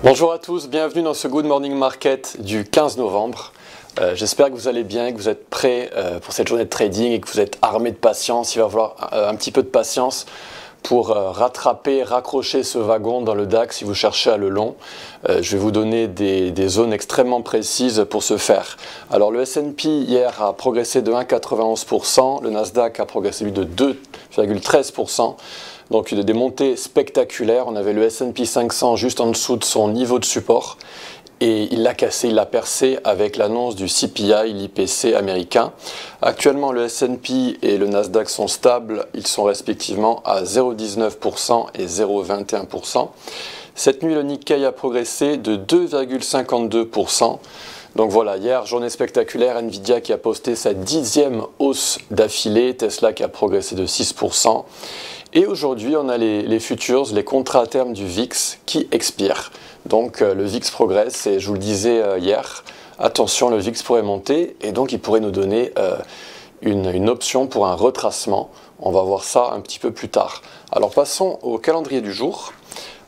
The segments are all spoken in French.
Bonjour à tous, bienvenue dans ce Good Morning Market du 15 novembre. J'espère que vous allez bien, que vous êtes prêts pour cette journée de trading et que vous êtes armés de patience. Il va falloir un petit peu de patience pour rattraper, raccrocher ce wagon dans le DAX si vous cherchez à le long. Je vais vous donner des zones extrêmement précises pour ce faire. Alors le S&P hier a progressé de 1,91%, le Nasdaq a progressé de 2,13%. Donc des montées spectaculaires. On avait le S&P 500 juste en dessous de son niveau de support et il l'a cassé, il l'a percé avec l'annonce du CPI, l'IPC américain. Actuellement, le S&P et le Nasdaq sont stables, ils sont respectivement à 0,19% et 0,21%. Cette nuit, le Nikkei a progressé de 2,52%. Donc voilà, hier, journée spectaculaire, Nvidia qui a posté sa 10e hausse d'affilée, Tesla qui a progressé de 6%. Et aujourd'hui, on a les futures, les contrats à terme du VIX qui expirent. Donc le VIX progresse et je vous le disais hier, attention, le VIX pourrait monter et donc il pourrait nous donner une option pour un retracement. On va voir ça un petit peu plus tard. Alors passons au calendrier du jour.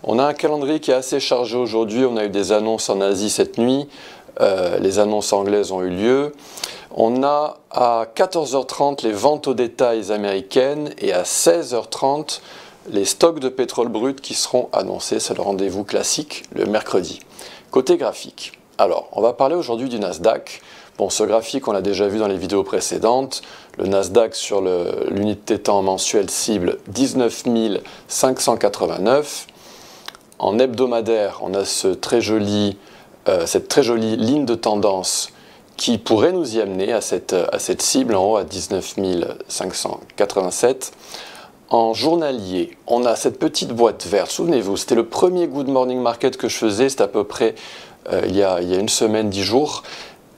On a un calendrier qui est assez chargé aujourd'hui. On a eu des annonces en Asie cette nuit. Les annonces anglaises ont eu lieu. On a à 14h30 les ventes au détail américaines et à 16h30 les stocks de pétrole brut qui seront annoncés. C'est le rendez-vous classique le mercredi. Côté graphique, alors on va parler aujourd'hui du Nasdaq. Bon, ce graphique on l'a déjà vu dans les vidéos précédentes. Le Nasdaq sur l'unité temps mensuelle cible 19 589. En hebdomadaire, on a cette très jolie ligne de tendance qui pourrait nous y amener à cette cible en haut à 19 587. En journalier, on a cette petite boîte verte. Souvenez-vous, c'était le premier Good Morning Market que je faisais, c'était à peu près il y a une semaine, 10 jours.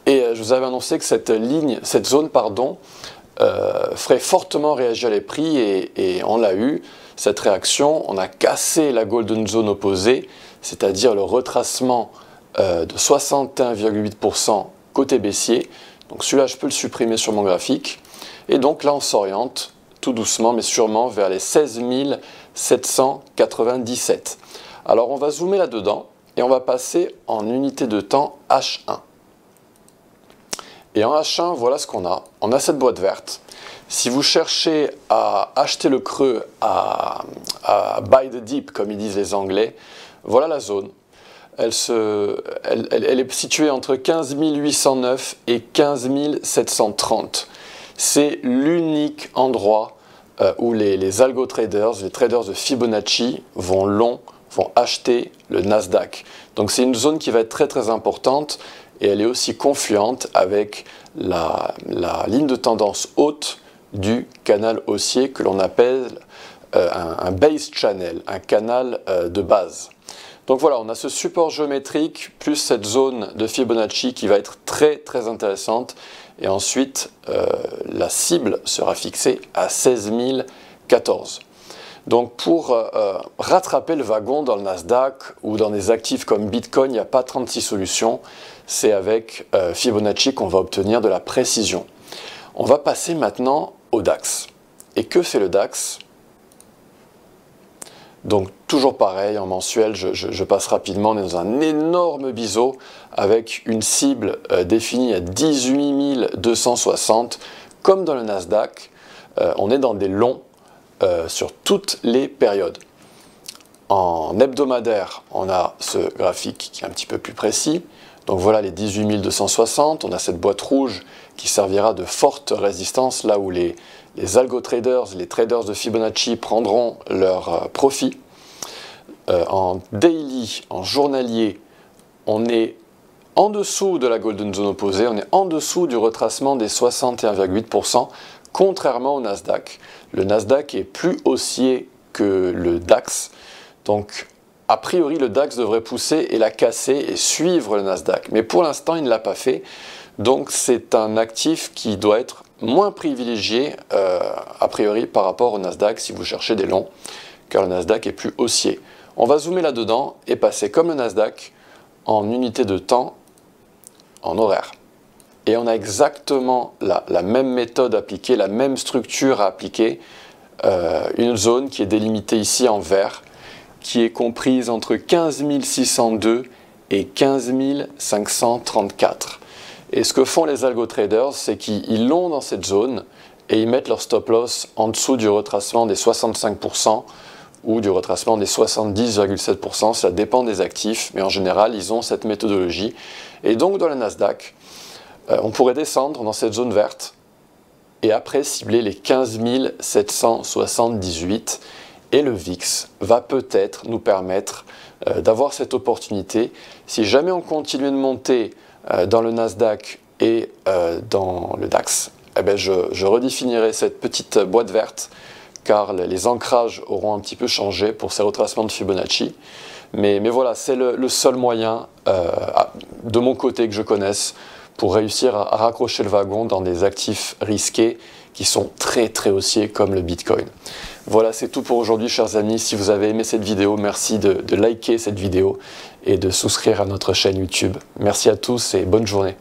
Et je vous avais annoncé que cette zone, ferait fortement réagir les prix et on l'a eu. Cette réaction, on a cassé la Golden Zone opposée, c'est-à-dire le retracement de 61,8% côté baissier. Donc celui-là, je peux le supprimer sur mon graphique. Et donc là, on s'oriente tout doucement, mais sûrement vers les 16 797. Alors on va zoomer là-dedans et on va passer en unité de temps H1. Et en H1, voilà ce qu'on a. On a cette boîte verte. Si vous cherchez à acheter le creux, à buy the dip, comme ils disent les Anglais, voilà la zone. Elle est située entre 15 809 et 15 730. C'est l'unique endroit où les algo traders, les traders de Fibonacci vont acheter le Nasdaq. Donc c'est une zone qui va être très très importante et elle est aussi confluente avec la ligne de tendance haute du canal haussier que l'on appelle un base channel, un canal de base. Donc voilà, on a ce support géométrique plus cette zone de Fibonacci qui va être très très intéressante. Et ensuite, la cible sera fixée à 16 014. Donc pour rattraper le wagon dans le Nasdaq ou dans des actifs comme Bitcoin, il n'y a pas 36 solutions. C'est avec Fibonacci qu'on va obtenir de la précision. On va passer maintenant au DAX. Et que fait le DAX ? Donc toujours pareil, en mensuel, je passe rapidement, on est dans un énorme biseau avec une cible définie à 18 260. Comme dans le Nasdaq, on est dans des longs sur toutes les périodes. En hebdomadaire, on a ce graphique qui est un petit peu plus précis. Donc voilà les 18 260, on a cette boîte rouge qui servira de forte résistance là où les algo traders, les traders de Fibonacci prendront leur profit. En daily, en journalier, on est en dessous de la Golden Zone opposée, on est en dessous du retracement des 61,8%, contrairement au Nasdaq. Le Nasdaq est plus haussier que le DAX, donc a priori le DAX devrait pousser et la casser et suivre le Nasdaq. Mais pour l'instant, il ne l'a pas fait, donc c'est un actif qui doit être moins privilégié a priori par rapport au Nasdaq si vous cherchez des longs, car le Nasdaq est plus haussier. On va zoomer là-dedans et passer comme le Nasdaq en unité de temps en horaire. Et on a exactement la même méthode appliquée, la même structure à appliquer, une zone qui est délimitée ici en vert, qui est comprise entre 15 602 et 15 534. Et ce que font les algo traders, c'est qu'ils l'ont dans cette zone et ils mettent leur stop loss en dessous du retracement des 65% ou du retracement des 70,7%, cela dépend des actifs, mais en général, ils ont cette méthodologie. Et donc, dans le Nasdaq, on pourrait descendre dans cette zone verte et après cibler les 15 778. Et le VIX va peut-être nous permettre d'avoir cette opportunité. Si jamais on continue de monter dans le Nasdaq et dans le DAX, eh bien je redéfinirai cette petite boîte verte car les ancrages auront un petit peu changé pour ces retracements de Fibonacci. Mais voilà, c'est le seul moyen de mon côté que je connaisse pour réussir à raccrocher le wagon dans des actifs risqués qui sont très très haussiers comme le Bitcoin. Voilà, c'est tout pour aujourd'hui, chers amis. Si vous avez aimé cette vidéo, merci de liker cette vidéo et de souscrire à notre chaîne YouTube. Merci à tous et bonne journée.